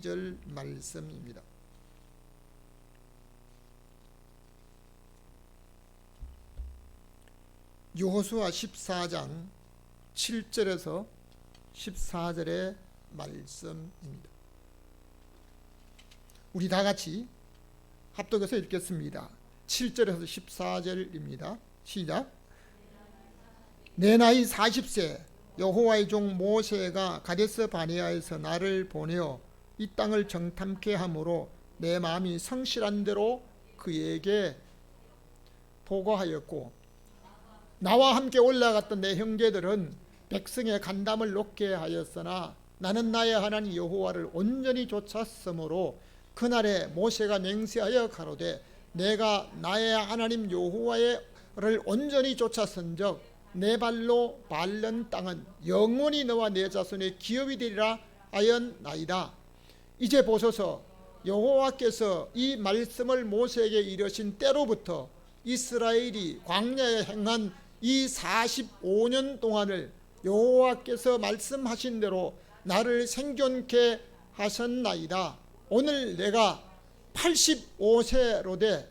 절 말씀입니다. 여호수아 14장 7절에서 14절의 말씀입니다. 우리 다 같이 합독해서 읽겠습니다. 7절에서 14절입니다. 시작. 내 나이 40세 여호와의 종 모세가 가데스 바네아에서 나를 보내어 이 땅을 정탐케 함으로 내 마음이 성실한 대로 그에게 보고하였고, 나와 함께 올라갔던 내 형제들은 백성의 간담을 놓게 하였으나 나는 나의 하나님 여호와를 온전히 좇았으므로 그날에 모세가 맹세하여 가로되 내가 나의 하나님 여호와를 온전히 좇았은즉 내 발로 밟는 땅은 영원히 너와 내 자손의 기업이 되리라 하였나이다. 이제 보소서, 여호와께서 이 말씀을 모세에게 이르신 때로부터 이스라엘이 광야에 행한 이 45년 동안을 여호와께서 말씀하신 대로 나를 생존케 하셨나이다. 오늘 내가 85세로 돼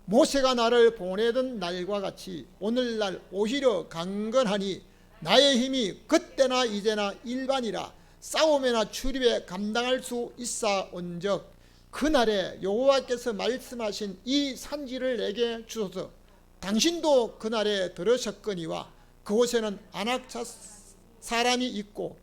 모세가 나를 보내던 날과 같이 오늘날 오히려 강건하니 나의 힘이 그때나 이제나 일반이라 싸움이나 출입에 감당할 수 있사온즉 그날에 여호와께서 말씀하신 이 산지를 내게 주소서. 당신도 그날에 들으셨거니와 그곳에는 아낙 사람이 있고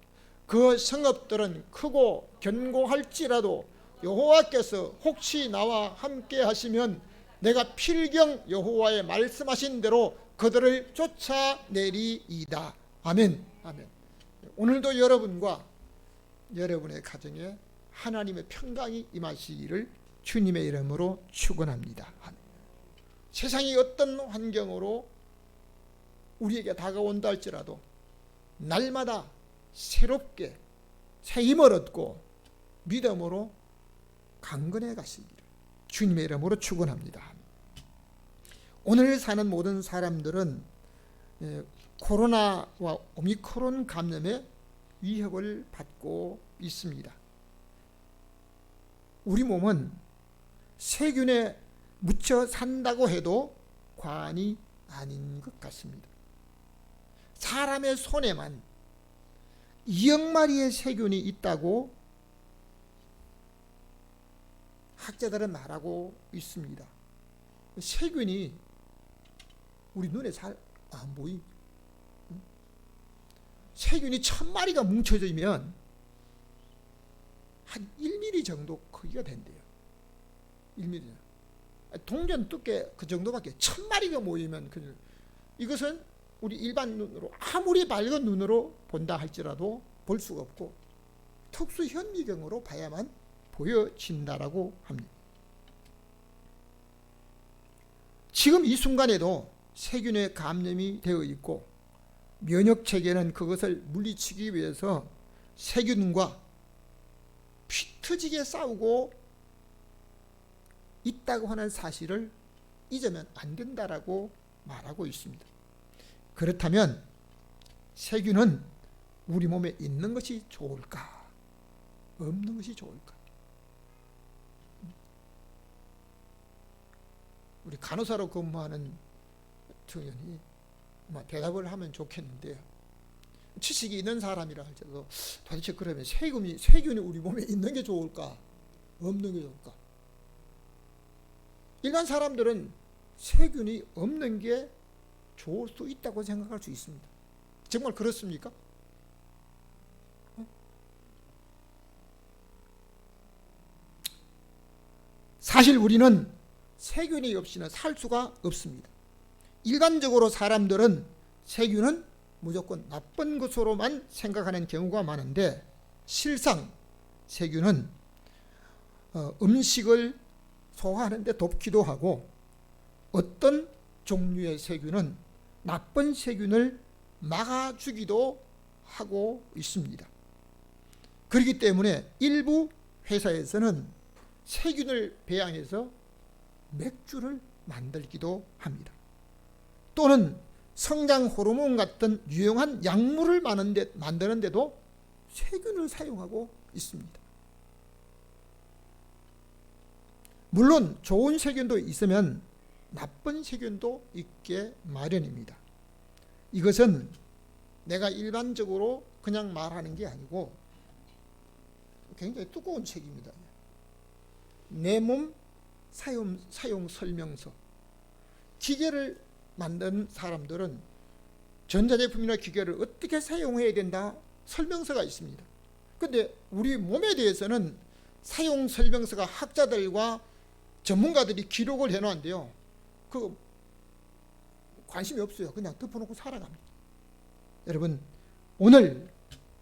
그 성읍들은 크고 견고할지라도 여호와께서 혹시 나와 함께 하시면 내가 필경 여호와의 말씀하신 대로 그들을 쫓아내리이다. 아멘. 아멘. 오늘도 여러분과 여러분의 가정에 하나님의 평강이 임하시기를 주님의 이름으로 축원합니다. 아멘. 세상이 어떤 환경으로 우리에게 다가온다 할지라도 날마다 새롭게 새 힘을 얻고 믿음으로 강건해 가시기를 주님의 이름으로 축원합니다. 오늘 사는 모든 사람들은 코로나와 오미크론 감염의 위협을 받고 있습니다. 우리 몸은 세균에 묻혀 산다고 해도 과언이 아닌 것 같습니다. 사람의 손에만 2억 마리의 세균이 있다고 학자들은 말하고 있습니다. 세균이 우리 눈에 잘 안 보이. 세균이 1000마리가 뭉쳐지면 한 1mm 정도 크기가 된대요. 1mm. 동전 두께 그 정도밖에 1000마리가 모이면 이것은 우리 일반 눈으로 아무리 밝은 눈으로 본다 할지라도 볼 수가 없고 특수 현미경으로 봐야만 보여진다라고 합니다. 지금 이 순간에도 세균에 감염이 되어 있고 면역 체계는 그것을 물리치기 위해서 세균과 피 터지게 싸우고 있다고 하는 사실을 잊으면 안 된다라고 말하고 있습니다. 그렇다면 세균은 우리 몸에 있는 것이 좋을까? 없는 것이 좋을까? 우리 간호사로 근무하는 청년이 대답을 하면 좋겠는데요. 지식이 있는 사람이라 할지라도 도대체 그러면 세균이 우리 몸에 있는 게 좋을까? 없는 게 좋을까? 일반 사람들은 세균이 없는 게 좋을 수 있다고 생각할 수 있습니다. 정말 그렇습니까? 사실 우리는 세균이 없이는 살 수가 없습니다. 일반적으로 사람들은 세균은 무조건 나쁜 것으로만 생각하는 경우가 많은데 실상 세균은 음식을 소화하는 데 돕기도 하고 어떤 종류의 세균은 나쁜 세균을 막아주기도 하고 있습니다. 그렇기 때문에 일부 회사에서는 세균을 배양해서 맥주를 만들기도 합니다. 또는 성장 호르몬 같은 유용한 약물을 만드는데도 세균을 사용하고 있습니다. 물론 좋은 세균도 있으면 나쁜 세균도 있게 마련입니다. 이것은 내가 일반적으로 그냥 말하는 게 아니고 굉장히 두꺼운 책입니다. 내 몸 사용 설명서. 기계를 만든 사람들은 전자제품이나 기계를 어떻게 사용해야 된다 설명서가 있습니다. 근데 우리 몸에 대해서는 사용 설명서가 학자들과 전문가들이 기록을 해놓은데요, 그 관심이 없어요. 그냥 덮어놓고 살아갑니다. 여러분, 오늘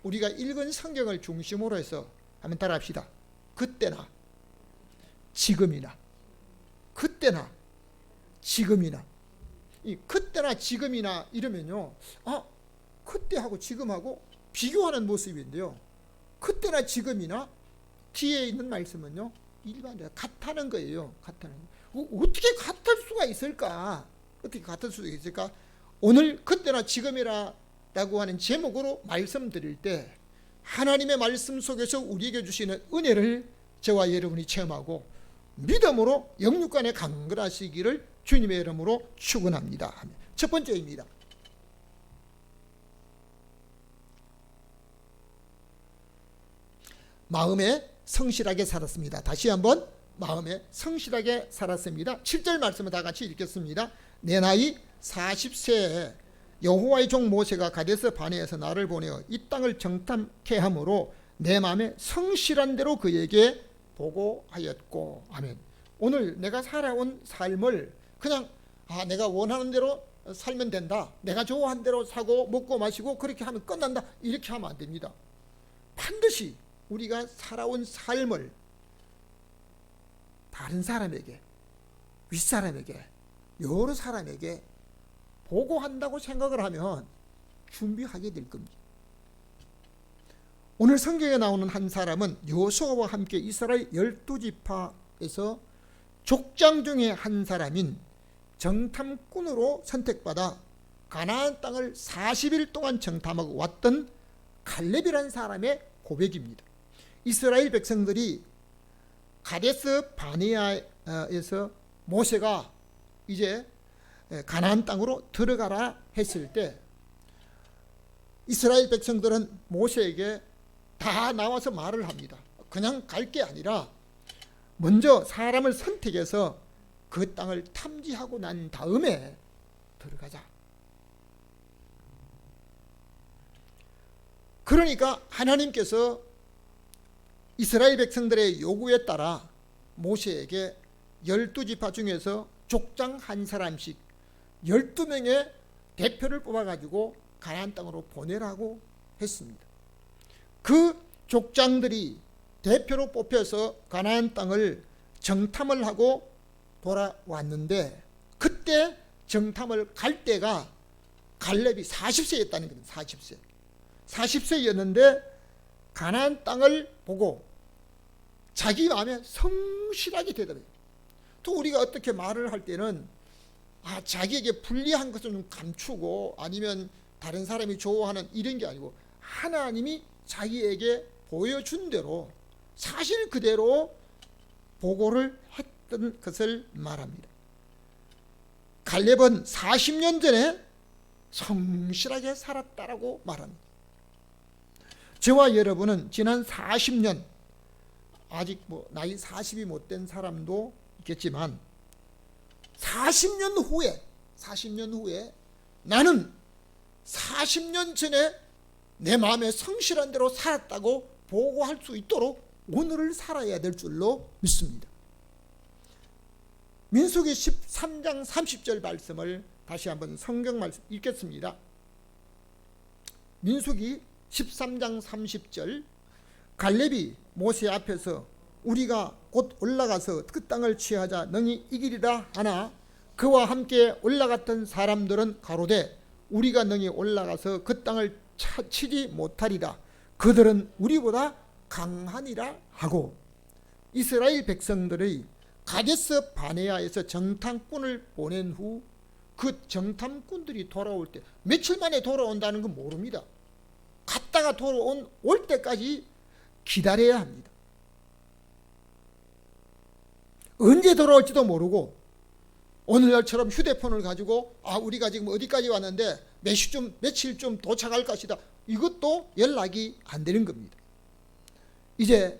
우리가 읽은 성경을 중심으로 해서 한번 따라합시다. 그때나 지금이나, 그때나 지금이나. 이 그때나 지금이나 이러면요, 그때하고 지금하고 비교하는 모습인데요, 그때나 지금이나 뒤에 있는 말씀은요 일반적으로 같다는 거예요. 같다는 거. 어떻게 같을 수가 있을까? 어떻게 같을 수가 있을까? 오늘 그때나 지금이라고 하는 제목으로 말씀드릴 때 하나님의 말씀 속에서 우리에게 주시는 은혜를 저와 여러분이 체험하고 믿음으로 영육간에 강건하시기를 주님의 이름으로 축원합니다. 첫 번째입니다. 마음에 성실하게 살았습니다. 다시 한번, 마음에 성실하게 살았습니다. 7절 말씀을 다 같이 읽겠습니다. 내 나이 40세에 여호와의 종 모세가 가데스 바네에서 나를 보내어 이 땅을 정탐케 함으로 내 마음에 성실한 대로 그에게 보고하였고. 아멘. 오늘 내가 살아온 삶을 그냥 내가 원하는 대로 살면 된다, 내가 좋아하는 대로 사고 먹고 마시고 그렇게 하면 끝난다, 이렇게 하면 안 됩니다. 반드시 우리가 살아온 삶을 다른 사람에게, 윗사람에게, 여러 사람에게 보고한다고 생각을 하면 준비하게 될 겁니다. 오늘 성경에 나오는 한 사람은 여호수아와 함께 이스라엘 12지파에서 족장 중에 한 사람인 정탐꾼으로 선택받아 가나안 땅을 40일 동안 정탐하고 왔던 갈렙이라는 사람의 고백입니다. 이스라엘 백성들이 가데스 바네아에서 모세가 이제 가나안 땅으로 들어가라 했을 때 이스라엘 백성들은 모세에게 다 나와서 말을 합니다. 그냥 갈 게 아니라 먼저 사람을 선택해서 그 땅을 탐지하고 난 다음에 들어가자. 그러니까 하나님께서 이스라엘 백성들의 요구에 따라 모세에게 12지파 중에서 족장 한 사람씩 12명의 대표를 뽑아가지고 가나안 땅으로 보내라고 했습니다. 그 족장들이 대표로 뽑혀서 가나안 땅을 정탐을 하고 돌아왔는데, 그때 정탐을 갈 때가 갈렙이 40세였다는 겁니다. 40세였는데 가나안 땅을 보고 자기 마음에 성실하게 대답해요. 또 우리가 어떻게 말을 할 때는 자기에게 불리한 것을 좀 감추고 아니면 다른 사람이 좋아하는 이런 게 아니고 하나님이 자기에게 보여준 대로 사실 그대로 보고를 했던 것을 말합니다. 갈렙은 40년 전에 성실하게 살았다라고 말합니다. 저와 여러분은 지난 40년, 아직 나이 40이 못 된 사람도 있겠지만 40년 후에 나는 40년 전에 내 마음에 성실한 대로 살았다고 보고할 수 있도록 오늘을 살아야 될 줄로 믿습니다. 민수기 13장 30절 말씀을 다시 한번 성경 말씀 읽겠습니다. 민수기 13장 30절. 갈렙이 모세 앞에서 우리가 곧 올라가서 그 땅을 취하자 능히 이기리라 하나 그와 함께 올라갔던 사람들은 가로되 우리가 능히 올라가서 그 땅을 치지 못하리라, 그들은 우리보다 강하니라 하고, 이스라엘 백성들의 가데스 바네아에서 정탐꾼을 보낸 후 그 정탐꾼들이 돌아올 때 며칠 만에 돌아온다는 건 모릅니다. 갔다가 올 때까지 기다려야 합니다. 언제 돌아올지도 모르고 오늘날처럼 휴대폰을 가지고 우리가 지금 어디까지 왔는데 며칠쯤 도착할 것이다. 이것도 연락이 안 되는 겁니다. 이제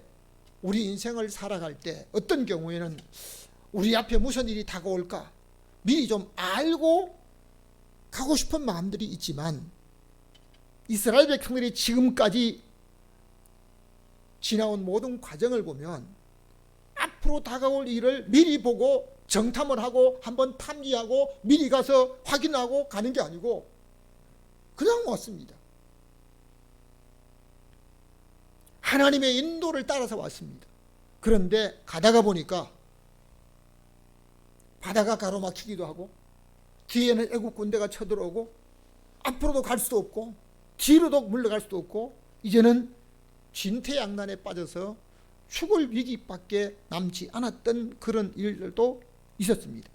우리 인생을 살아갈 때 어떤 경우에는 우리 앞에 무슨 일이 다가올까 미리 좀 알고 가고 싶은 마음들이 있지만 이스라엘 백성들이 지금까지 지나온 모든 과정을 보면 앞으로 다가올 일을 미리 보고 정탐을 하고 한번 탐지하고 미리 가서 확인하고 가는 게 아니고 그냥 왔습니다. 하나님의 인도를 따라서 왔습니다. 그런데 가다가 보니까 바다가 가로막히기도 하고 뒤에는 애국 군대가 쳐들어오고 앞으로도 갈 수도 없고 뒤로도 물러갈 수도 없고 이제는 진퇴양난에 빠져서 죽을 위기밖에 남지 않았던 그런 일들도 있었습니다.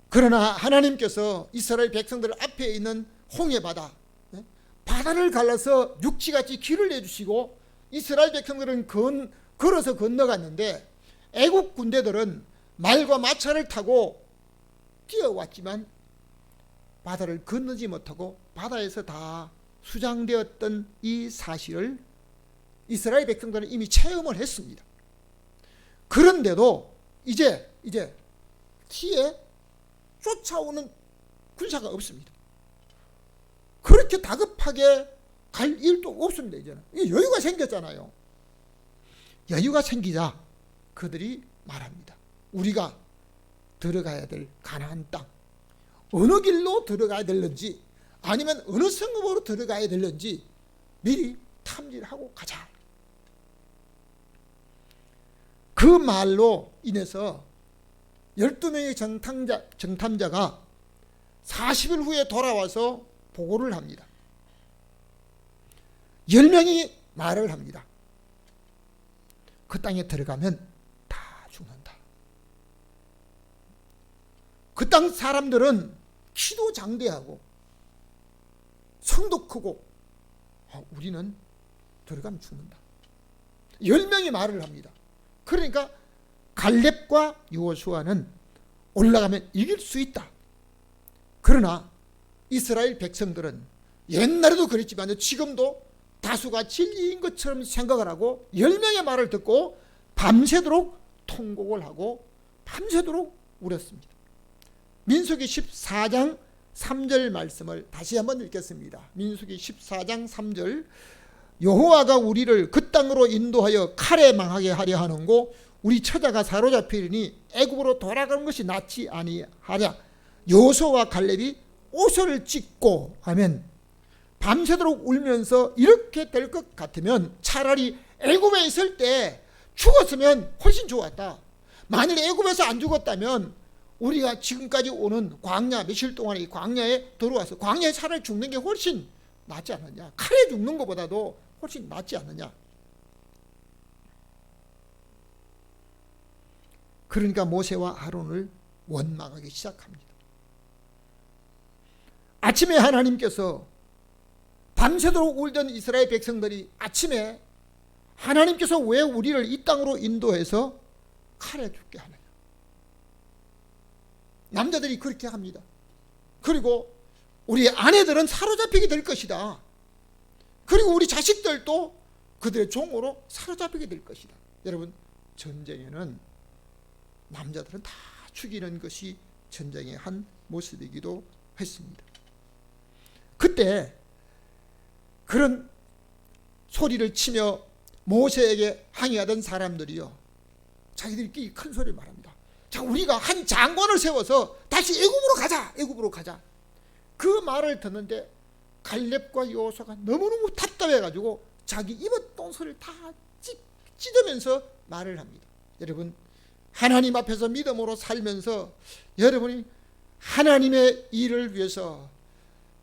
그러나 하나님께서 이스라엘 백성들 앞에 있는 홍해바다, 바다를 갈라서 육지같이 길을 내주시고 이스라엘 백성들은 걸어서 건너갔는데 애국 군대들은 말과 마차를 타고 뛰어왔지만 바다를 건너지 못하고 바다에서 다 수장되었던 이 사실을 이스라엘 백성들은 이미 체험을 했습니다. 그런데도 이제 뒤에 쫓아오는 군사가 없습니다. 그렇게 다급하게 갈 일도 없습니다. 이제는 여유가 생겼잖아요. 여유가 생기자 그들이 말합니다. 우리가 들어가야 될 가나안 땅 어느 길로 들어가야 될는지 아니면 어느 성읍으로 들어가야 될는지 미리 탐지를 하고 가자. 그 말로 인해서 12명의 정탐자가 40일 후에 돌아와서 보고를 합니다. 10명이 말을 합니다. 그 땅에 들어가면 다 죽는다. 그 땅 사람들은 키도 장대하고 성도 크고 우리는 들어가면 죽는다. 10명이 말을 합니다. 그러니까 갈렙과 여호수아는 올라가면 이길 수 있다. 그러나 이스라엘 백성들은 옛날에도 그랬지만 지금도 다수가 진리인 것처럼 생각을 하고 10명의 말을 듣고 밤새도록 통곡을 하고 밤새도록 울었습니다. 민수기 14장 3절 말씀을 다시 한번 읽겠습니다. 민수기 14장 3절 여호와가 우리를 그 땅으로 인도하여 칼에 망하게 하려 하는고 우리 처자가 사로잡히리니 애굽으로 돌아가는 것이 낫지 아니하랴. 여호수아와 갈렙이 옷을 찢고 하면 밤새도록 울면서 이렇게 될 것 같으면 차라리 애굽에 있을 때 죽었으면 훨씬 좋았다. 만일 애굽에서 안 죽었다면 우리가 지금까지 오는 광야 며칠 동안 이 광야에 들어와서 광야에 차라리 죽는 게 훨씬 낫지 않느냐. 칼에 죽는 것보다도 훨씬 낫지 않느냐. 그러니까 모세와 아론을 원망하기 시작합니다. 아침에 하나님께서 밤새도록 울던 이스라엘 백성들이 아침에 하나님께서 왜 우리를 이 땅으로 인도해서 칼에 죽게 하느냐. 남자들이 그렇게 합니다. 그리고 우리 아내들은 사로잡히게 될 것이다. 그리고 우리 자식들도 그들의 종으로 사로잡히게 될 것이다. 여러분, 전쟁에는 남자들은 다 죽이는 것이 전쟁의 한 모습이기도 했습니다. 그때 그런 소리를 치며 모세에게 항의하던 사람들이요, 자기들끼리 큰 소리를 말합니다. 자, 우리가 한 장관을 세워서 다시 애굽으로 가자. 애굽으로 가자. 그 말을 듣는데 갈렙과 여호수아가 너무너무 답답해가지고 자기 입었던 소리를 다 찢으면서 말을 합니다. 여러분, 하나님 앞에서 믿음으로 살면서 여러분이 하나님의 일을 위해서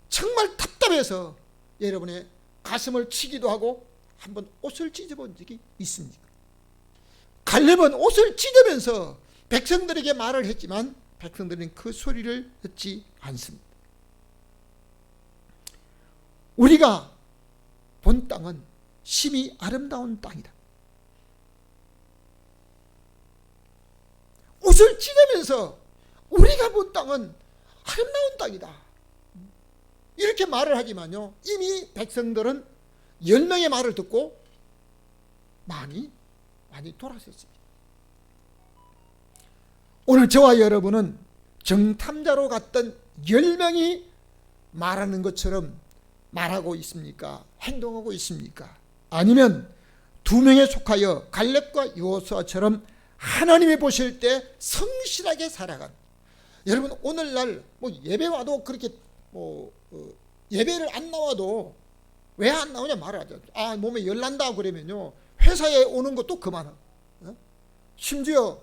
정말 답답해서 여러분의 가슴을 치기도 하고 한번 옷을 찢어본 적이 있습니까? 갈렙은 옷을 찢으면서 백성들에게 말을 했지만 백성들은 그 소리를 듣지 않습니다. 우리가 본 땅은 심히 아름다운 땅이다. 옷을 찢으면서 우리가 본 땅은 아름다운 땅이다 이렇게 말을 하지만요, 이미 백성들은 10명의 말을 듣고 많이 돌아섰습니다. 오늘 저와 여러분은 정탐자로 갔던 10명이 말하는 것처럼 말하고 있습니까? 행동하고 있습니까? 아니면 2명에 속하여 갈렙과 여호수아처럼 하나님이 보실 때 성실하게 살아간, 여러분 오늘날 예배 와도 그렇게 예배를 안 나와도 왜 안 나오냐 말하죠. 몸에 열 난다 그러면요 회사에 오는 것도 그만하고, 심지어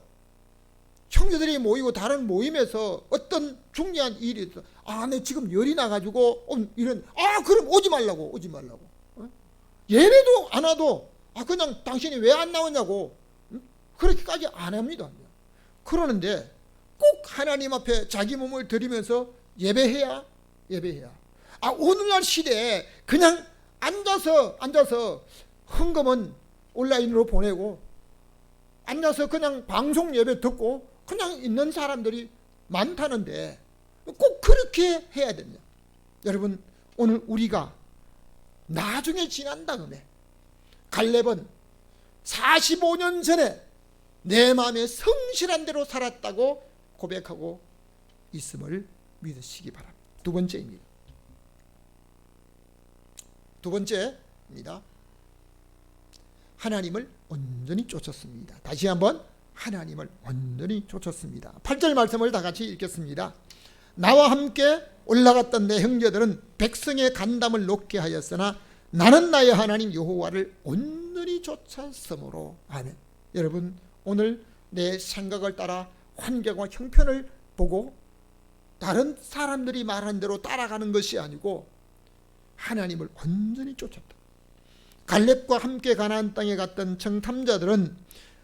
형제들이 모이고 다른 모임에서 어떤 중요한 일이 있어, 내 지금 열이 나가지고 이런, 그럼 오지 말라고. 예배도 안 와도 그냥 당신이 왜 안 나오냐고 그렇게까지 안 합니다. 그러는데 꼭 하나님 앞에 자기 몸을 드리면서 예배해야. 오늘날 시대에 그냥 앉아서 헌금은 온라인으로 보내고 앉아서 그냥 방송 예배 듣고 그냥 있는 사람들이 많다는데 꼭 그렇게 해야 됩니다. 여러분 오늘 우리가 나중에 지난 다음에 갈렙은 45년 전에 내 마음에 성실한 대로 살았다고 고백하고 있음을 믿으시기 바랍니다. 두 번째입니다. 하나님을 온전히 쫓았습니다. 다시 한번 하나님을 온전히 쫓았습니다. 8절 말씀을 다 같이 읽겠습니다. 나와 함께 올라갔던 내 형제들은 백성의 간담을 높게 하였으나 나는 나의 하나님 여호와를 온전히 쫓았으므로. 아멘. 여러분 오늘 내 생각을 따라 환경과 형편을 보고 다른 사람들이 말한 대로 따라가는 것이 아니고 하나님을 온전히 쫓았다. 갈렙과 함께 가나안 땅에 갔던 정탐자들은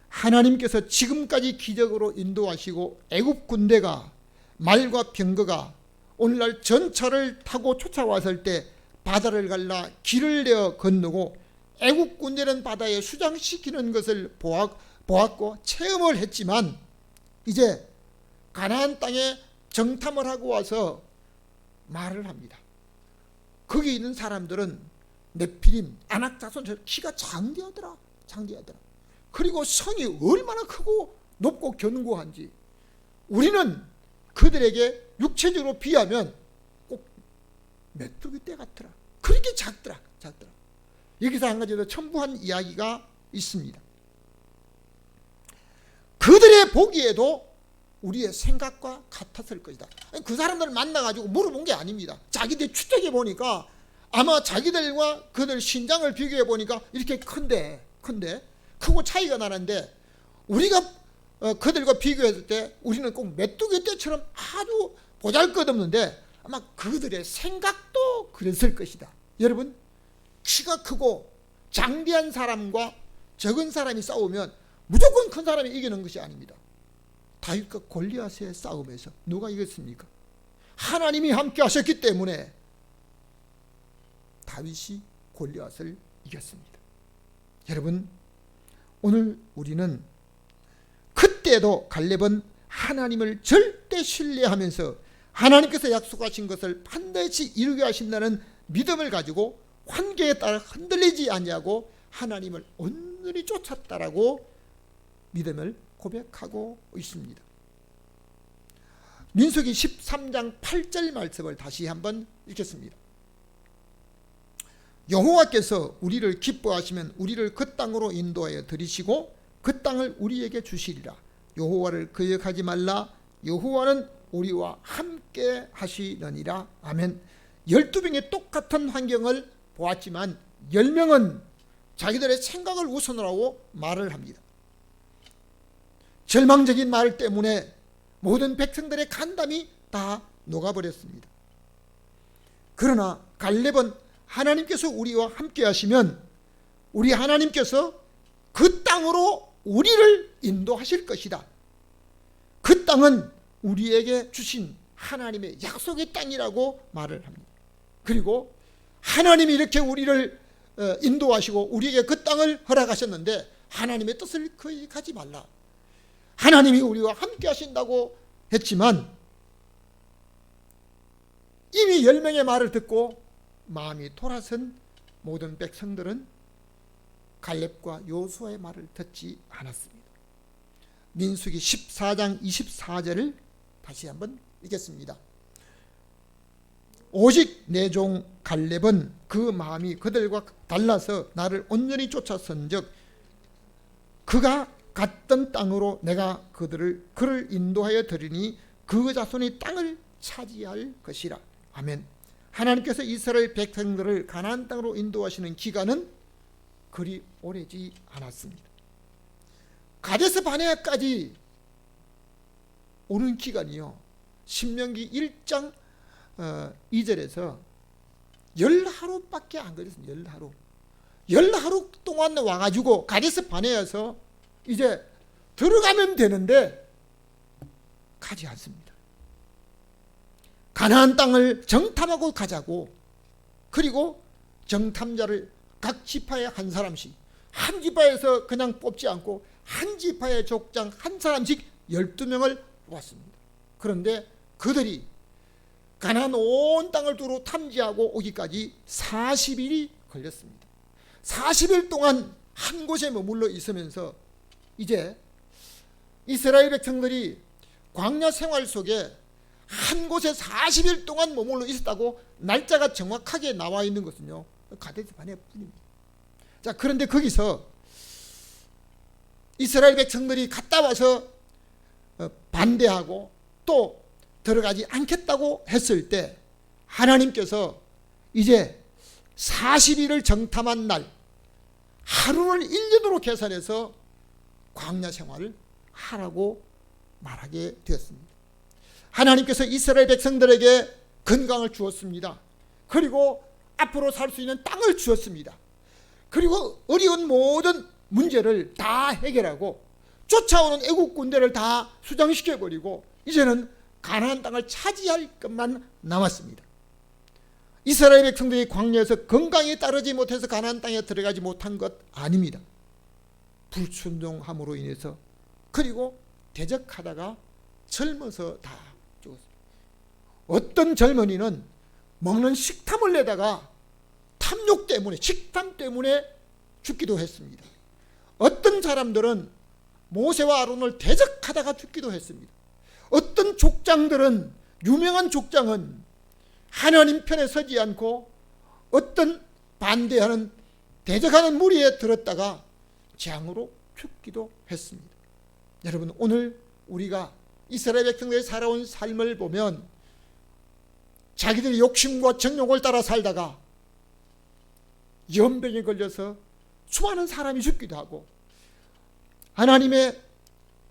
하나님께서 지금까지 기적으로 인도하시고 애굽 군대가 말과 병거가 오늘날 전차를 타고 쫓아왔을 때 바다를 갈라 길을 내어 건너고 애굽 군대는 바다에 수장시키는 것을 보았고 체험을 했지만 이제 가나안 땅에 정탐을 하고 와서 말을 합니다. 거기 있는 사람들은 네피림, 아낙자손 키가 장대하더라. 그리고 성이 얼마나 크고 높고 견고한지 우리는 그들에게 육체적으로 비하면 꼭 메뚜기 떼 같더라. 그렇게 작더라. 여기서 한 가지 더 첨부한 이야기가 있습니다. 그들의 보기에도 우리의 생각과 같았을 것이다. 그 사람들을 만나가지고 물어본 게 아닙니다. 자기들 추적해 보니까 아마 자기들과 그들 신장을 비교해 보니까 이렇게 크고 차이가 나는데 우리가 그들과 비교했을 때 우리는 꼭 메뚜기 떼처럼 아주 보잘것없는데 아마 그들의 생각도 그랬을 것이다. 여러분 키가 크고 장대한 사람과 적은 사람이 싸우면 무조건 큰 사람이 이기는 것이 아닙니다. 다윗과 골리앗의 싸움에서 누가 이겼습니까? 하나님이 함께 하셨기 때문에 다윗이 골리앗을 이겼습니다. 여러분 오늘 우리는 그때도 갈렙은 하나님을 절대 신뢰하면서 하나님께서 약속하신 것을 반드시 이루게 하신다는 믿음을 가지고 환경에 따라 흔들리지 아니하고 하나님을 온전히 쫓았다라고 믿음을 고백하고 있습니다. 민수기 13장 8절 말씀을 다시 한번 읽겠습니다. 여호와께서 우리를 기뻐하시면 우리를 그 땅으로 인도하여 들이시고 그 땅을 우리에게 주시리라. 여호와를 거역하지 말라. 여호와는 우리와 함께 하시느니라. 아멘. 12명의 똑같은 환경을 보았지만 10명은 자기들의 생각을 우선으로 하고 말을 합니다. 절망적인 말 때문에 모든 백성들의 간담이 다 녹아버렸습니다. 그러나 갈렙은 하나님께서 우리와 함께 하시면 우리 하나님께서 그 땅으로 우리를 인도하실 것이다. 그 땅은 우리에게 주신 하나님의 약속의 땅이라고 말을 합니다. 그리고 하나님이 이렇게 우리를 인도하시고 우리에게 그 땅을 허락하셨는데 하나님의 뜻을 거역하지 말라. 하나님이 우리와 함께 하신다고 했지만 이미 10명의 말을 듣고 마음이 돌아선 모든 백성들은 갈렙과 요수아의 말을 듣지 않았습니다. 민수기 14장 24절을 다시 한번 읽겠습니다. 오직 내 종 갈렙은 그 마음이 그들과 달라서 나를 온전히 쫓아선즉 그가 갔던 땅으로 내가 그를 인도하여 드리니 그 자손이 땅을 차지할 것이라. 아멘. 하나님께서 이스라엘 백성들을 가나안 땅으로 인도하시는 기간은 그리 오래지 않았습니다. 가데스 바네아까지 오는 기간이요, 신명기 1장 2절에서 10하루밖에 안 걸렸습니다. 10하루 동안 와가지고 가데스 바네아에서 이제 들어가면 되는데 가지 않습니다. 가나안 땅을 정탐하고 가자고, 그리고 정탐자를 각 지파에 한 사람씩, 한 지파에서 그냥 뽑지 않고 한 지파의 족장 한 사람씩 12명을 뽑았습니다. 그런데 그들이 가나안 온 땅을 두루 탐지하고 오기까지 40일이 걸렸습니다. 40일 동안 한 곳에 머물러 있으면서 이제 이스라엘 백성들이 광야 생활 속에 한 곳에 40일 동안 머물러 있었다고 날짜가 정확하게 나와 있는 것은요, 가데스 바네아뿐입니다. 자, 그런데 거기서 이스라엘 백성들이 갔다 와서 반대하고 또 들어가지 않겠다고 했을 때 하나님께서 이제 40일을 정탐한 날 하루를 1년으로 계산해서 광야 생활을 하라고 말하게 되었습니다. 하나님께서 이스라엘 백성들에게 건강을 주었습니다. 그리고 앞으로 살 수 있는 땅을 주었습니다. 그리고 어려운 모든 문제를 다 해결하고 쫓아오는 애국 군대를 다 수장시켜버리고 이제는 가나안 땅을 차지할 것만 남았습니다. 이스라엘 백성들이 광야에서 건강이 따르지 못해서 가나안 땅에 들어가지 못한 것 아닙니다. 불순종함으로 인해서, 그리고 대적하다가 젊어서 다 죽었습니다. 어떤 젊은이는 먹는 식탐을 내다가 탐욕 때문에, 식탐 때문에 죽기도 했습니다. 어떤 사람들은 모세와 아론을 대적하다가 죽기도 했습니다. 어떤 족장들은, 유명한 족장은 하나님 편에 서지 않고 어떤 반대하는, 대적하는 무리에 들었다가 재앙으로 죽기도 했습니다. 여러분, 오늘 우리가 이스라엘 백성들이 살아온 삶을 보면 자기들의 욕심과 정욕을 따라 살다가 연병에 걸려서 수많은 사람이 죽기도 하고, 하나님의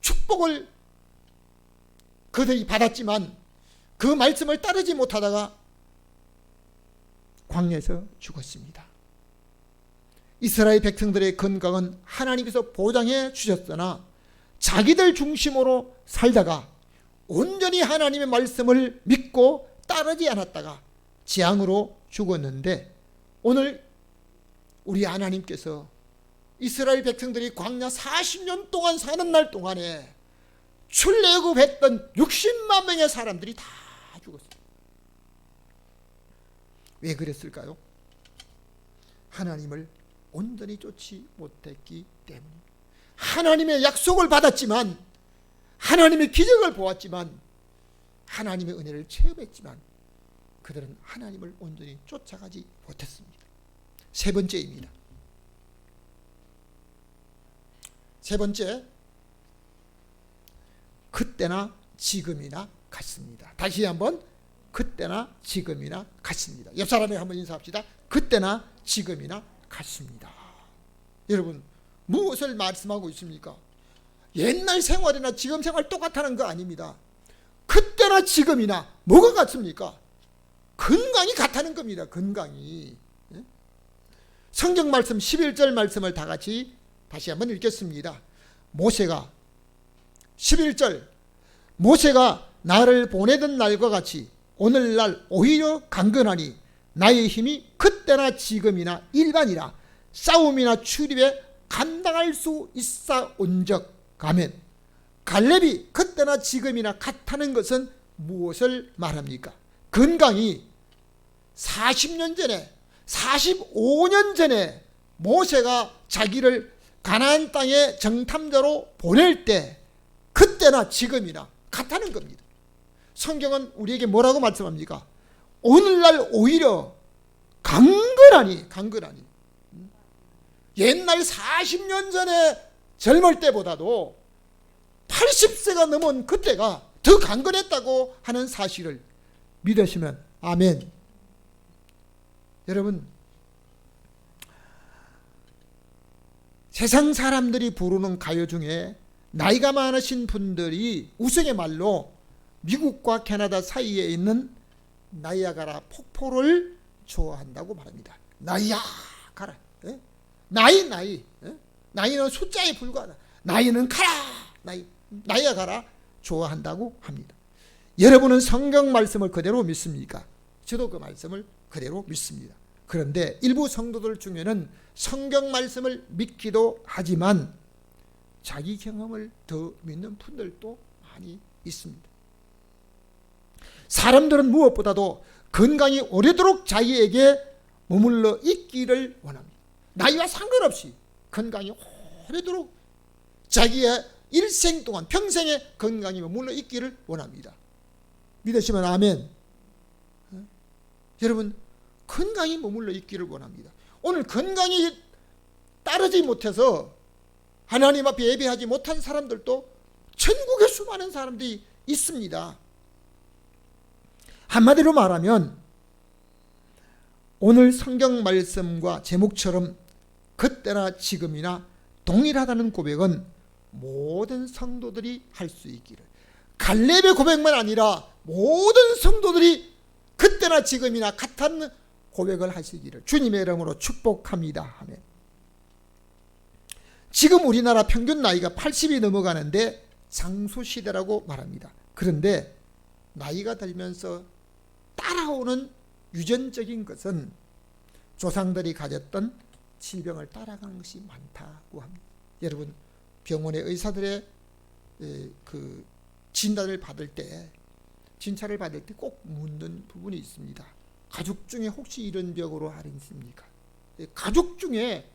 축복을 그들이 받았지만 그 말씀을 따르지 못하다가 광야에서 죽었습니다. 이스라엘 백성들의 건강은 하나님께서 보장해 주셨으나 자기들 중심으로 살다가 온전히 하나님의 말씀을 믿고 따르지 않았다가 재앙으로 죽었는데, 오늘 우리 하나님께서 이스라엘 백성들이 광야 40년 동안 사는 날 동안에 출애굽했던 60만 명의 사람들이 다 죽었습니다. 왜 그랬을까요? 하나님을 온전히 쫓지 못했기 때문입니다. 하나님의 약속을 받았지만, 하나님의 기적을 보았지만, 하나님의 은혜를 체험했지만 그들은 하나님을 온전히 쫓아가지 못했습니다. 세 번째입니다. 세 번째, 그때나 지금이나 같습니다. 다시 한번, 그때나 지금이나 같습니다. 옆 사람에게 한번 인사합시다. 그때나 지금이나 같습니다. 여러분, 무엇을 말씀하고 있습니까? 옛날 생활이나 지금 생활 똑같다는 거 아닙니다. 그때나 지금이나 뭐가 같습니까? 건강이 같다는 겁니다. 건강이. 성경 말씀 11절 말씀을 다 같이 다시 한번 읽겠습니다. 모세가 11절, 모세가 나를 보내던 날과 같이 오늘날 오히려 강건하니 나의 힘이 그때나 지금이나 일반이라 싸움이나 출입에 감당할 수 있사온적 가면 갈렙이 그때나 지금이나 같다는 것은 무엇을 말합니까? 건강이 40년 전에 45년 전에 모세가 자기를 가나안 땅에 정탐자로 보낼 때 그때나 지금이나 같다는 겁니다. 성경은 우리에게 뭐라고 말씀합니까? 오늘날 오히려 강건하니 옛날 40년 전에 젊을 때보다도 80세가 넘은 그때가 더 강건했다고 하는 사실을 믿으시면 아멘. 여러분, 세상 사람들이 부르는 가요 중에 나이가 많으신 분들이 우스갯 말로 미국과 캐나다 사이에 있는 나이아가라 폭포를 좋아한다고 말합니다. 나이아가라. 나이는 숫자에 불과하다. 나이는 가라. 나이아가라 좋아한다고 합니다. 여러분은 성경 말씀을 그대로 믿습니까? 저도 그 말씀을 그대로 믿습니다. 그런데 일부 성도들 중에는 성경 말씀을 믿기도 하지만 자기 경험을 더 믿는 분들도 많이 있습니다. 사람들은 무엇보다도 건강이 오래도록 자기에게 머물러 있기를 원합니다. 나이와 상관없이 건강이 오래도록 자기의 일생 동안 평생의 건강이 머물러 있기를 원합니다. 믿으시면 아멘. 여러분, 건강이 머물러 있기를 원합니다. 오늘 건강이 따르지 못해서 하나님 앞에 예배하지 못한 사람들도 전국에 수많은 사람들이 있습니다. 한마디로 말하면 오늘 성경 말씀과 제목처럼 그때나 지금이나 동일하다는 고백은 모든 성도들이 할 수 있기를, 갈렙의 고백만 아니라 모든 성도들이 그때나 지금이나 같은 고백을 하시기를 주님의 이름으로 축복합니다. 아멘. 지금 우리나라 평균 나이가 80이 넘어가는데 장수시대라고 말합니다. 그런데 나이가 들면서 따라오는 유전적인 것은 조상들이 가졌던 질병을 따라가는 것이 많다고 합니다. 여러분, 병원의 의사들의 그 진단을 받을 때, 진찰을 받을 때 꼭 묻는 부분이 있습니다. 가족 중에 혹시 이런 병으로 앓으십니까? 가족 중에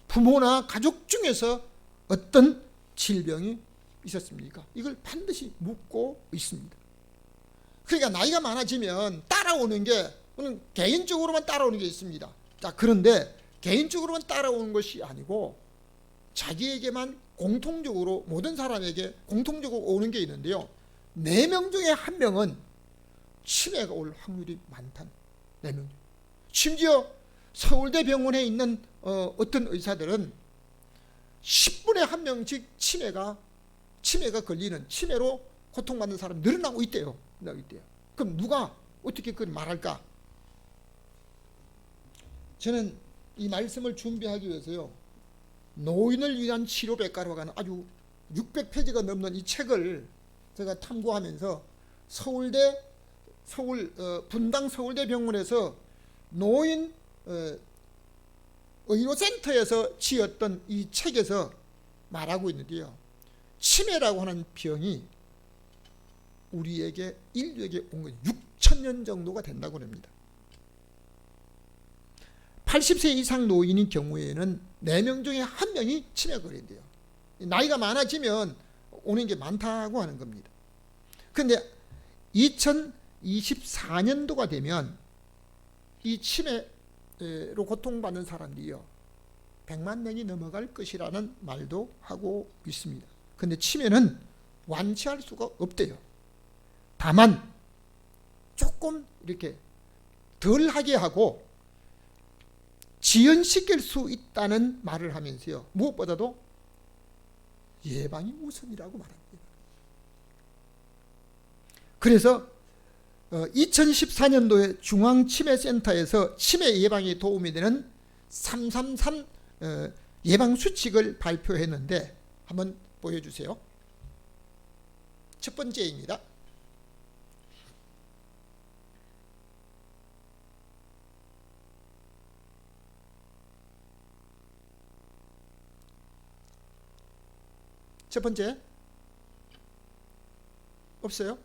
부모나 가족 중에서 어떤 질병이 있었습니까? 이걸 반드시 묻고 있습니다. 그러니까 나이가 많아지면 따라오는 게 개인적으로만 따라오는 게 있습니다. 자, 그런데 개인적으로만 따라오는 것이 아니고 자기에게만 공통적으로, 모든 사람에게 공통적으로 오는 게 있는데요. 4명 중에 1명은 치매가 올 확률이 많다는 4명. 심지어 서울대 병원에 있는 어떤 의사들은 10분에 1명씩 치매가 걸리는, 치매로 고통받는 사람이 늘어나고 있대요. 그럼 누가 어떻게 그걸 말할까? 저는 이 말씀을 준비하기 위해서요, 노인을 위한 치료백과라고 하는 아주 600페이지가 넘는 이 책을 제가 탐구하면서 분당 서울대 병원에서 노인 의료센터에서 지었던 이 책에서 말하고 있는데요, 치매라고 하는 병이 우리에게, 인류에게 온 건 6,000년 정도가 된다고 합니다. 80세 이상 노인인 경우에는 4명 중에 1명이 치매가 걸린대요. 나이가 많아지면 오는 게 많다고 하는 겁니다. 그런데 2024년도가 되면 이 치매로 고통받는 사람들이요, 100만 명이 넘어갈 것이라는 말도 하고 있습니다. 그런데 치매는 완치할 수가 없대요. 다만 조금 이렇게 덜하게 하고 지연시킬 수 있다는 말을 하면서요, 무엇보다도 예방이 우선이라고 말합니다. 그래서 2014년도에 중앙치매센터에서 치매 예방에 도움이 되는 333 예방수칙을 발표했는데 한번 보여주세요. 첫 번째입니다. 첫 번째, 없어요?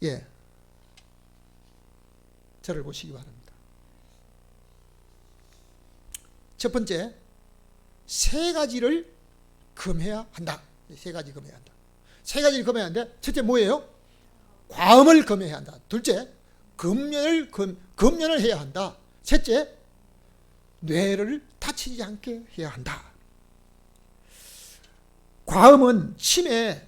예, 저를 보시기 바랍니다. 첫 번째, 세 가지를 금해야 한다. 세 가지 금해야 한다. 세 가지를 금해야 하는데, 첫째 뭐예요? 과음을 금해야 한다. 둘째, 금연을 해야 한다. 셋째, 뇌를 다치지 않게 해야 한다. 과음은 치매,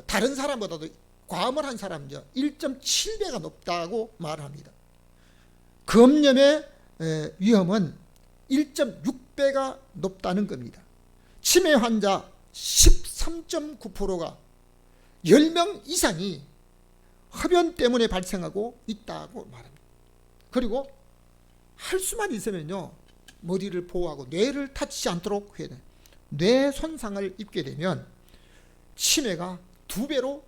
다른 사람보다도 과음을 한 사람은요 1.7배가 높다고 말합니다. 금염의 위험은 1.6배가 높다는 겁니다. 치매 환자 13.9%가 10명 이상이 흡연 때문에 발생하고 있다고 말합니다. 그리고 할 수만 있으면요 머리를 보호하고 뇌를 다치지 않도록 해야 돼요. 뇌 손상을 입게 되면 치매가 2배로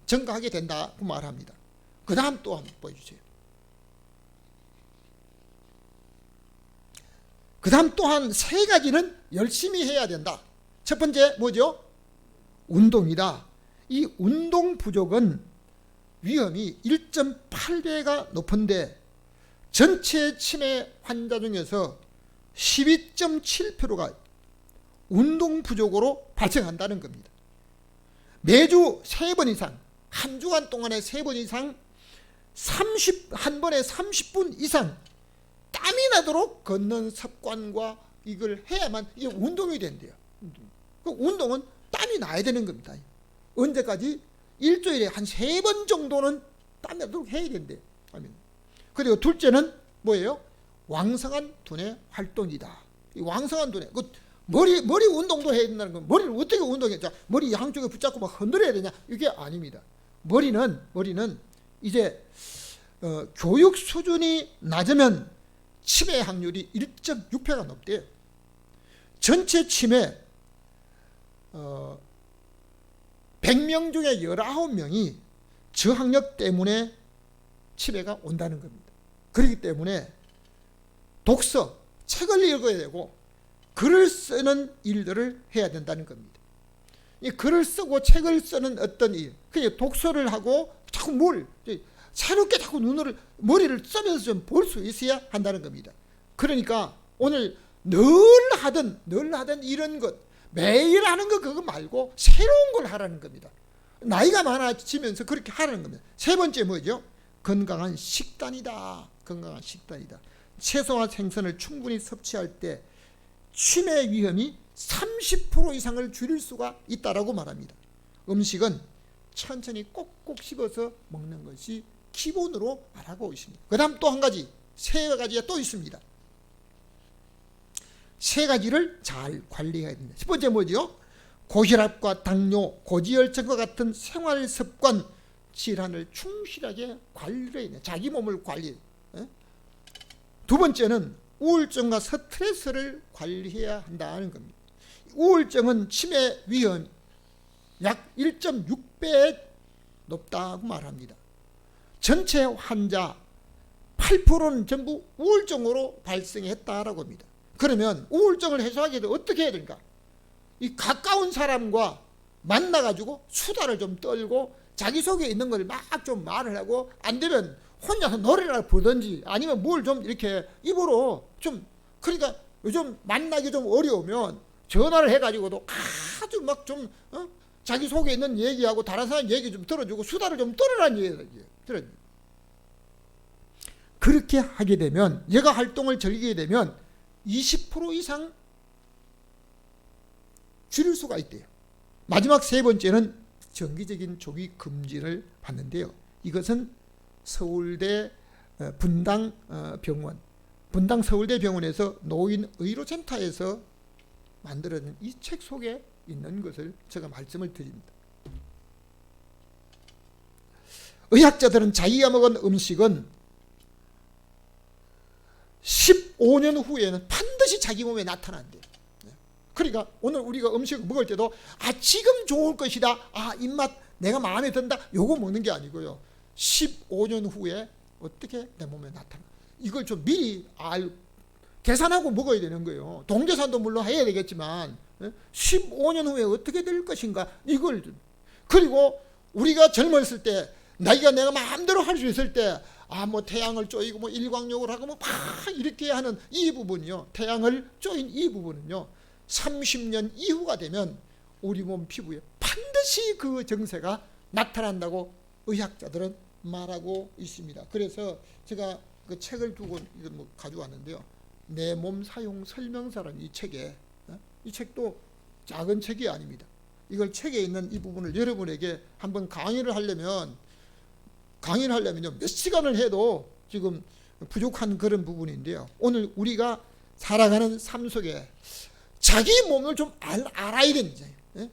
증가하게 된다고 말합니다. 그 다음 또 한번 보여주세요. 그 다음 또한 세 가지는 열심히 해야 된다. 첫 번째 뭐죠? 운동이다. 이 운동 부족은 위험이 1.8배가 높은데 전체 치매 환자 중에서 12.7%가 운동 부족으로 발생한다는 겁니다. 매주 3번 이상, 한 주간 동안에 3번 이상, 한 번에 30분 이상 땀이 나도록 걷는 습관과 이걸 해야만 이게 운동이 된대요. 그 운동은 땀이 나야 되는 겁니다. 언제까지? 일주일에 한 3번 정도는 땀이 나도록 해야 된대요. 그리고 둘째는 뭐예요? 왕성한 두뇌 활동이다. 이 왕성한 두뇌, 머리 운동도 해야 된다는 건 머리를 어떻게 운동해? 머리 양쪽에 붙잡고 막 흔들어야 되냐? 이게 아닙니다. 머리는 이제 교육 수준이 낮으면 치매 확률이 1.6배가 높대요. 전체 치매 100명 중에 19명이 저항력 때문에 치매가 온다는 겁니다. 그렇기 때문에 독서, 책을 읽어야 되고 글을 쓰는 일들을 해야 된다는 겁니다. 이 글을 쓰고 책을 쓰는 어떤 일, 그게 독서를 하고 자꾸 새롭게 자꾸 머리를 쓰면서 좀 볼 수 있어야 한다는 겁니다. 그러니까 오늘 늘 하던 이런 것, 매일 하는 거 그거 말고 새로운 걸 하라는 겁니다. 나이가 많아지면서 그렇게 하라는 겁니다. 세 번째 뭐죠? 건강한 식단이다. 건강한 식단이다. 채소와 생선을 충분히 섭취할 때 치매 위험이 30% 이상을 줄일 수가 있다라고 말합니다. 음식은 천천히 꼭꼭 씹어서 먹는 것이 기본으로 말하고 있습니다. 그 다음 또 한 가지, 세 가지가 또 있습니다. 세 가지를 잘 관리해야 됩니다. 첫 번째 뭐죠? 고혈압과 당뇨, 고지혈증과 같은 생활 습관 질환을 충실하게 관리해야 됩니다. 자기 몸을 관리해야 돼요. 두 번째는 우울증과 스트레스를 관리해야 한다는 겁니다. 우울증은 치매 위험 약 1.6배 높다고 말합니다. 전체 환자 8%는 전부 우울증으로 발생했다라고 합니다. 그러면 우울증을 해소하기 위해서 어떻게 해야 되는가? 이 가까운 사람과 만나가지고 수다를 좀 떨고 자기 속에 있는 걸 막 좀 말을 하고, 안 되면 혼자서 노래를 부르든지 아니면 뭘 좀 이렇게 입으로 좀, 그러니까 요즘 만나기 좀 어려우면 전화를 해가지고도 아주 막 좀 자기 속에 있는 얘기하고 다른 사람 얘기 좀 들어주고 수다를 좀 떨으라는 얘기예요. 그렇게 하게 되면, 얘가 활동을 즐기게 되면 20% 이상 줄일 수가 있대요. 마지막 세 번째는 정기적인 조기 검진을 받는데요. 이것은 서울대 분당 서울대 병원에서 노인 의료센터에서 만들어진 이 책 속에 있는 것을 제가 말씀을 드립니다. 의학자들은 자기가 먹은 음식은 15년 후에는 반드시 자기 몸에 나타난대요. 그러니까 오늘 우리가 음식을 먹을 때도 지금 좋을 것이다, 입맛 내가 마음에 든다, 요거 먹는 게 아니고요, 15년 후에 어떻게 내 몸에 나타나, 이걸 좀 미리 계산하고 먹어야 되는 거예요. 동계산도 물론 해야 되겠지만 15년 후에 어떻게 될 것인가 이걸. 그리고 우리가 젊었을 때 나이가 내가 마음대로 할 수 있을 때 뭐 태양을 쪼이고 뭐 일광욕을 하고 뭐 막 이렇게 하는 이 부분이요, 태양을 쪼인 이 부분은요 30년 이후가 되면 우리 몸 피부에 반드시 그 증세가 나타난다고 의학자들은 말하고 있습니다. 그래서 제가 그 책을 두고 이걸 뭐 가져왔는데요, 내 몸 사용 설명서라는 이 책에, 이 책도 작은 책이 아닙니다. 이걸 책에 있는 이 부분을 여러분에게 한번 강의를 하려면요 몇 시간을 해도 지금 부족한 그런 부분인데요, 오늘 우리가 살아가는 삶 속에 자기 몸을 좀 알아야 되는 거예요.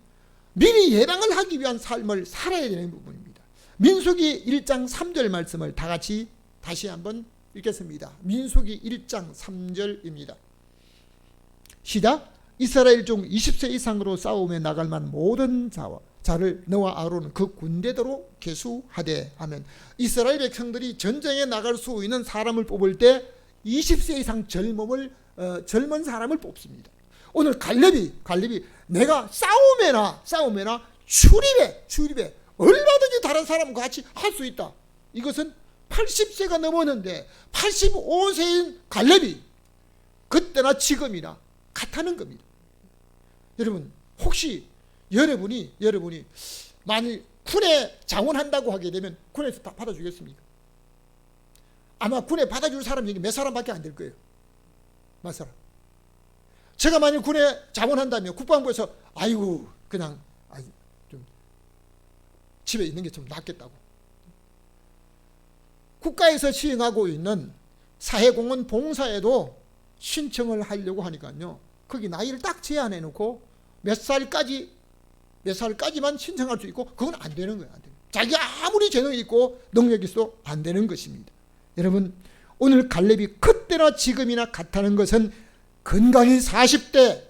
미리 예방을 하기 위한 삶을 살아야 되는 부분입니다. 민수기 1장 3절 말씀을 다 같이 다시 한번 읽겠습니다. 민수기 1장 3절입니다. 시작. 이스라엘 중 20세 이상으로 싸움에 나갈 만 모든 자를 너와 아론은 그 군대대로 계수하되 하면, 이스라엘 백성들이 전쟁에 나갈 수 있는 사람을 뽑을 때 20세 이상 젊은 사람을 뽑습니다. 오늘 갈렙이 내가 싸움에나 출입에 얼마든지 다른 사람과 같이 할 수 있다. 이것은 80세가 넘었는데 85세인 갈렙이 그때나 지금이나 같다는 겁니다. 여러분, 혹시 여러분이 만일 군에 장원한다고 하게 되면 군에서 다 받아주겠습니까? 아마 군에 받아줄 사람이 몇 사람밖에 안 될 거예요. 몇 사람. 제가 만일 군에 장원한다면 국방부에서 그냥 좀 집에 있는 게 좀 낫겠다고. 국가에서 시행하고 있는 사회공헌 봉사에도 신청을 하려고 하니까요, 거기 나이를 딱 제한해 놓고 몇 살까지만 신청할 수 있고, 그건 안 되는 거예요. 안 돼요. 자기가 아무리 재능이 있고 능력이 있어도 안 되는 것입니다. 여러분, 오늘 갈렙이 그때나 지금이나 같다는 것은 건강이 40대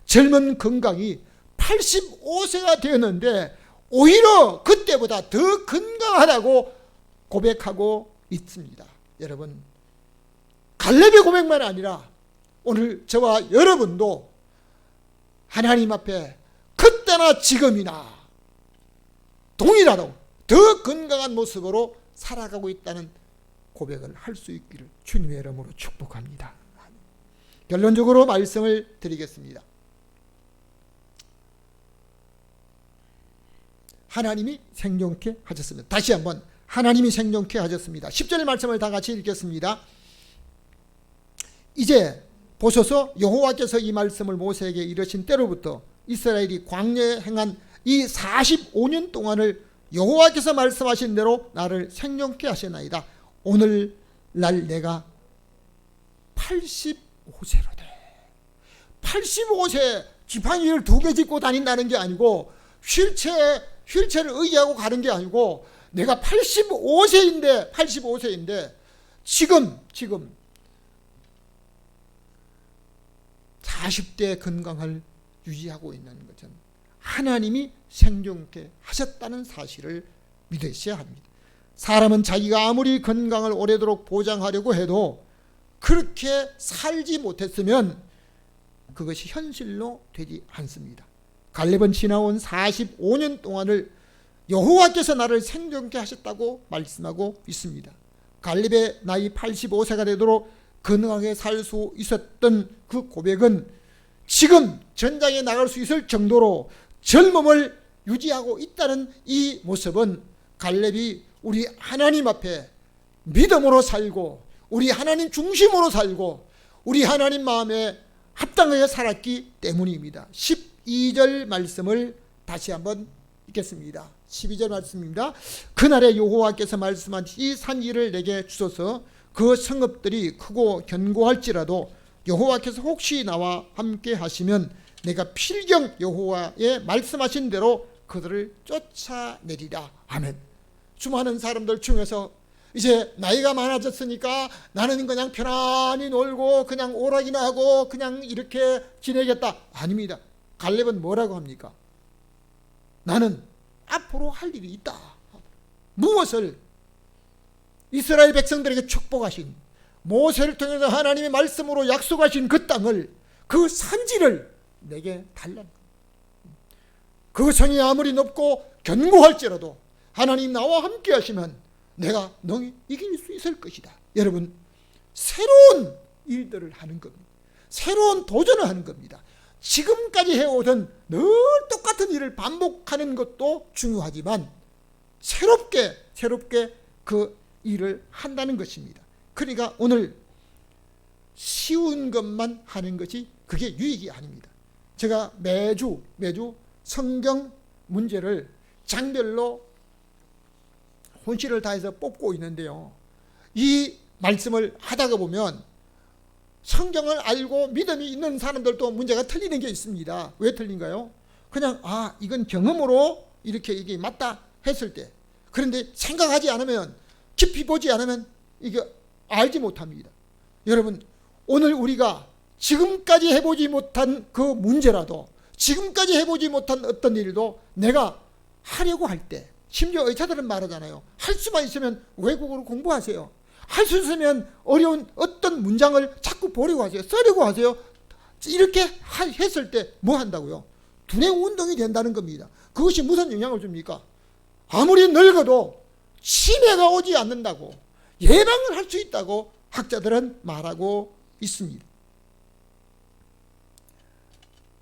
젊은 건강이 85세가 되었는데 오히려 그때보다 더 건강하다고 고백하고 있습니다. 여러분, 갈렙의 고백만 아니라 오늘 저와 여러분도 하나님 앞에 그때나 지금이나 동일하고 더 건강한 모습으로 살아가고 있다는 고백을 할 수 있기를 주님의 이름으로 축복합니다. 결론적으로 말씀을 드리겠습니다. 하나님이 생존케 하셨습니다. 다시 한번, 하나님이 생존케 하셨습니다. 10절 말씀을 다 같이 읽겠습니다. 이제 보소서, 여호와께서 이 말씀을 모세에게 이르신 때로부터 이스라엘이 광야에 행한 이 45년 동안을 여호와께서 말씀하신 대로 나를 생존케 하시나이다. 오늘날 내가 85세로 돼. 85세 지팡이를 2개 짚고 다닌다는 게 아니고 휠체어를 의지하고 가는 게 아니고 내가 85세인데 지금 40대 건강을 유지하고 있는 것은 하나님이 생존케 하셨다는 사실을 믿으셔야 합니다. 사람은 자기가 아무리 건강을 오래도록 보장하려고 해도 그렇게 살지 못했으면 그것이 현실로 되지 않습니다. 갈렙은 지나온 45년 동안을 여호와께서 나를 생존케 하셨다고 말씀하고 있습니다. 갈렙의 나이 85세가 되도록 건강하게 살 수 있었던 그 고백은 지금 전장에 나갈 수 있을 정도로 젊음을 유지하고 있다는 이 모습은 갈렙이 우리 하나님 앞에 믿음으로 살고 우리 하나님 중심으로 살고 우리 하나님 마음에 합당하게 살았기 때문입니다. 12절 말씀을 다시 한번 읽겠습니다. 12절 말씀입니다. 그날에 여호와께서 말씀한 이 산 위를 내게 주소서. 그 성읍들이 크고 견고할지라도 여호와께서 혹시 나와 함께 하시면 내가 필경 여호와의 말씀하신 대로 그들을 쫓아내리라. 아멘. 수많은 사람들 중에서 이제 나이가 많아졌으니까 나는 그냥 편안히 놀고 그냥 오락이나 하고 그냥 이렇게 지내겠다. 아닙니다. 갈렙은 뭐라고 합니까? 나는 앞으로 할 일이 있다. 무엇을? 이스라엘 백성들에게 축복하신 모세를 통해서 하나님의 말씀으로 약속하신 그 땅을, 그 산지를 내게 달라는 겁니다. 그 성이 아무리 높고 견고할지라도 하나님 나와 함께 하시면 내가 너희 이길 수 있을 것이다. 여러분, 새로운 일들을 하는 겁니다. 새로운 도전을 하는 겁니다. 지금까지 해오던 늘 똑같은 일을 반복하는 것도 중요하지만 새롭게 그 일을 한다는 것입니다. 그러니까 오늘 쉬운 것만 하는 것이 그게 유익이 아닙니다. 제가 매주 성경 문제를 장별로 혼신을 다해서 뽑고 있는데요. 이 말씀을 하다가 보면 성경을 알고 믿음이 있는 사람들도 문제가 틀리는 게 있습니다. 왜 틀린가요? 그냥 이건 경험으로 이렇게 이게 맞다 했을 때, 그런데 생각하지 않으면, 깊이 보지 않으면 이게 알지 못합니다. 여러분, 오늘 우리가 지금까지 해보지 못한 그 문제라도, 지금까지 해보지 못한 어떤 일도 내가 하려고 할 때, 심지어 의사들은 말하잖아요. 할 수만 있으면 외국어로 공부하세요. 할 수 있으면 어려운 어떤 문장을 자꾸 보려고 하세요. 쓰려고 하세요. 이렇게 했을 때 뭐 한다고요? 두뇌 운동이 된다는 겁니다. 그것이 무슨 영향을 줍니까? 아무리 늙어도 치매가 오지 않는다고, 예방을 할 수 있다고 학자들은 말하고 있습니다.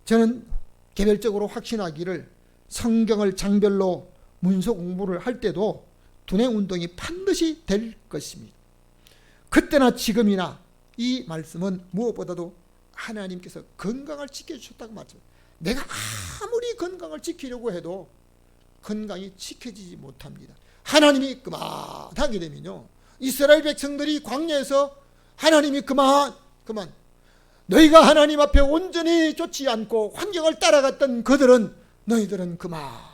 저는 개별적으로 확신하기를 성경을 장별로 문서 공부를 할 때도 두뇌 운동이 반드시 될 것입니다. 그때나 지금이나 이 말씀은 무엇보다도 하나님께서 건강을 지켜주셨다고 말씀합니다. 내가 아무리 건강을 지키려고 해도 건강이 지켜지지 못합니다. 하나님이 그만하게 되면요, 이스라엘 백성들이 광야에서 하나님이 그만 너희가 하나님 앞에 온전히 쫓지 않고 환경을 따라갔던 너희들은 그만.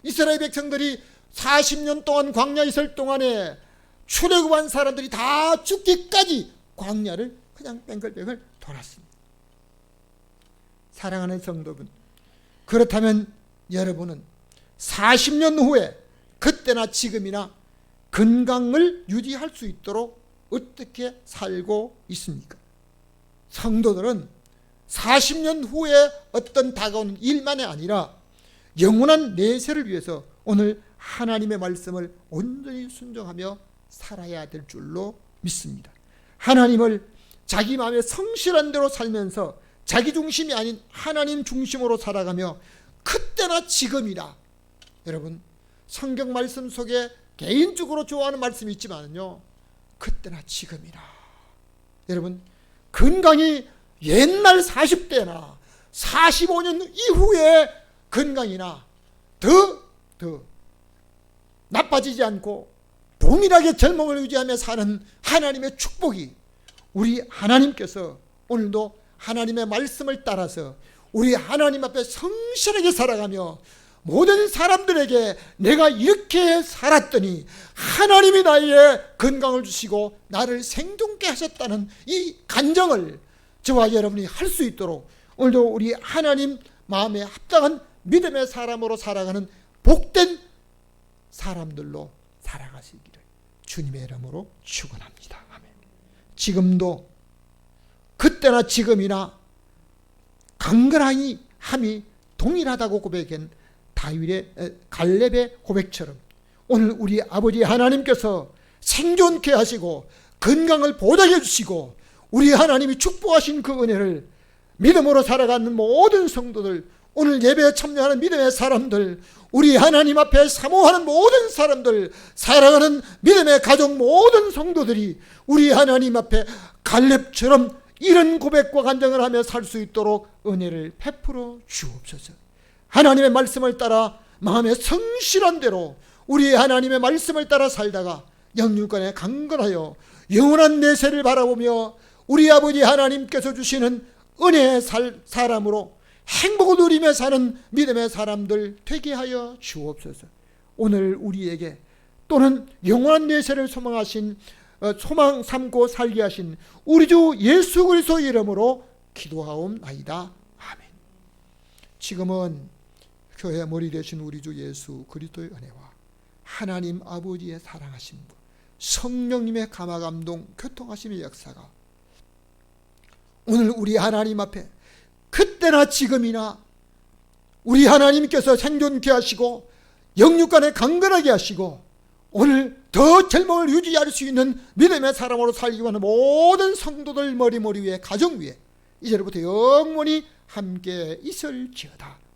이스라엘 백성들이 40년 동안 광야에 있을 동안에 출애굽한 사람들이 다 죽기까지 광야를 그냥 뱅글뱅글 돌았습니다. 사랑하는 성도분, 그렇다면 여러분은 40년 후에 그때나 지금이나 건강을 유지할 수 있도록 어떻게 살고 있습니까? 성도들은 40년 후에 어떤 다가오는 일만이 아니라 영원한 내세를 위해서 오늘 하나님의 말씀을 온전히 순종하며 살아야 될 줄로 믿습니다. 하나님을 자기 마음에 성실한 대로 살면서 자기 중심이 아닌 하나님 중심으로 살아가며 그때나 지금이나, 여러분, 성경 말씀 속에 개인적으로 좋아하는 말씀이 있지만요, 그때나 지금이나, 여러분, 건강이 옛날 40대나 45년 이후에 건강이나 더 나빠지지 않고 동일하게 젊음을 유지하며 사는 하나님의 축복이, 우리 하나님께서 오늘도 하나님의 말씀을 따라서 우리 하나님 앞에 성실하게 살아가며 모든 사람들에게 내가 이렇게 살았더니 하나님이 나의 건강을 주시고 나를 생존케 하셨다는 이 간증을 저와 여러분이 할 수 있도록 오늘도 우리 하나님 마음에 합당한 믿음의 사람으로 살아가는 복된 사람들로 살아가시기를 주님의 이름으로 축원합니다. 아멘. 지금도 그때나 지금이나 강건함이 함이 동일하다고 고백한 갈렙의 고백처럼 오늘 우리 아버지 하나님께서 생존케 하시고 건강을 보장해 주시고 우리 하나님이 축복하신 그 은혜를 믿음으로 살아가는 모든 성도들, 오늘 예배에 참여하는 믿음의 사람들, 우리 하나님 앞에 사모하는 모든 사람들, 살아가는 믿음의 가족 모든 성도들이 우리 하나님 앞에 갈렙처럼 이런 고백과 간증을 하며 살 수 있도록 은혜를 베풀어 주옵소서. 하나님의 말씀을 따라 마음에 성실한 대로 우리 하나님의 말씀을 따라 살다가 영육간에 강건하여 영원한 내세를 바라보며 우리 아버지 하나님께서 주시는 은혜의 사람으로 행복을 누리며 사는 믿음의 사람들 되게 하여 주옵소서. 오늘 우리에게 또는 영원한 내세를 소망 삼고 살게 하신 우리 주 예수 그리스도 이름으로 기도하옵나이다. 아멘. 지금은 교회 머리 되신 우리 주 예수 그리스도의 은혜와 하나님 아버지의 사랑하심과 성령님의 감화감동 교통하심의 역사가 오늘 우리 하나님 앞에 그때나 지금이나 우리 하나님께서 생존케 하시고 영육간에 강건하게 하시고 오늘 더 젊음을 유지할 수 있는 믿음의 사람으로 살기 원하는 모든 성도들 머리 위에 가정 위에 이제부터 영원히 함께 있을지어다.